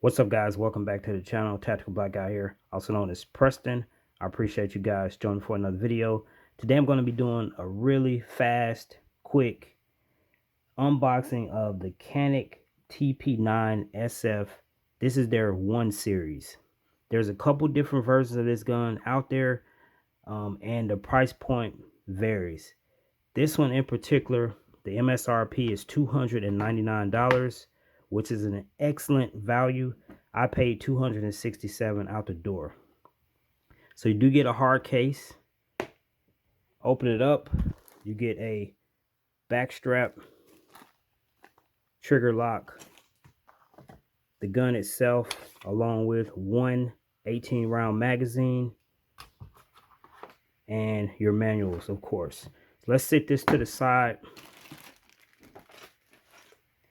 What's up, guys? Welcome back to the channel. Tactical Black Guy here, also known as Preston. I appreciate you guys joining for another video. Today I'm going to be doing a really fast, quick unboxing of the Canik TP9SF. This is their 1 series. There's a couple different versions of this gun out there, and the price point varies. This one in particular, the MSRP is $299, which is an excellent value. I paid $267 out the door. So you do get a hard case. Open it up, you get a back strap, trigger lock, the gun itself, along with one 18-round magazine, and your manuals, of course. Let's set this to the side,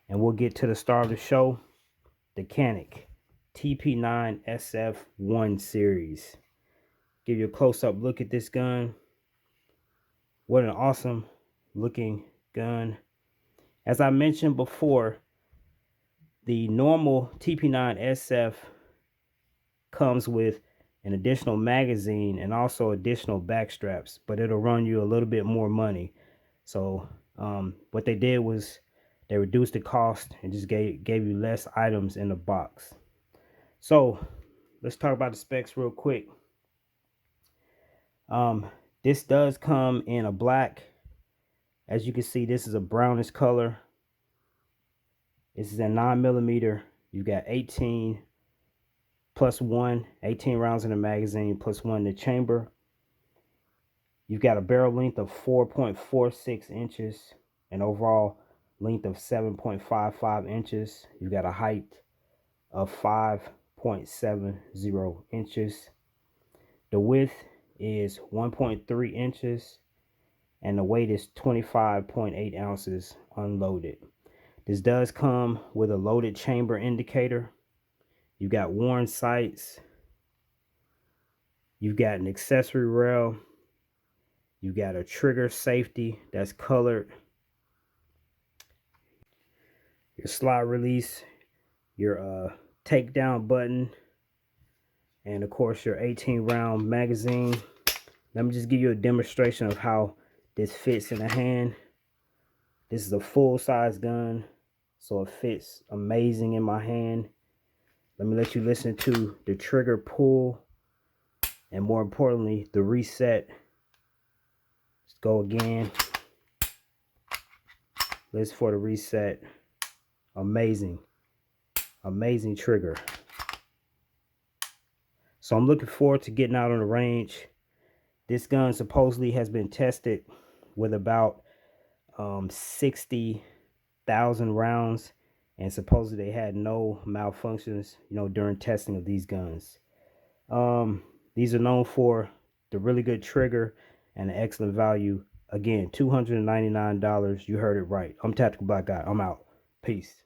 and we'll get to the star of the show, the Canik TP9SF 1 series. Give you a close-up look at this gun. What an awesome looking gun. As I mentioned before, the normal TP9SF comes with an additional magazine and also additional back straps, but it'll run you a little bit more money. So what they did was they reduced the cost and just gave you less items in the box. So let's talk about the specs real quick. This does come in a black. As you can see, this is a brownish color. This is a 9mm. You got 18 plus 1, 18 rounds in the magazine plus 1 in the chamber. You've got a barrel length of 4.46 inches, an overall length of 7.55 inches. You've got a height of 5.70 inches. The width is 1.3 inches, and the weight is 25.8 ounces unloaded. This does come with a loaded chamber indicator. You've got worn sights. You've got an accessory rail. You've got a trigger safety that's colored. Your slide release, your takedown button, and of course your 18-round magazine. Let me just give you a demonstration of how this fits in the hand. This is a full-size gun, so it fits amazing in my hand. Let me let you listen to the trigger pull, and more importantly, the reset. Let's go again. Listen for the reset. Amazing. Amazing trigger. So I'm looking forward to getting out on the range. This gun supposedly has been tested with about 60,000 rounds, and supposedly they had no malfunctions, during testing of these guns. These are known for the really good trigger and the excellent value. Again, $299. You heard it right. I'm Tactical Black Guy. I'm out. Peace.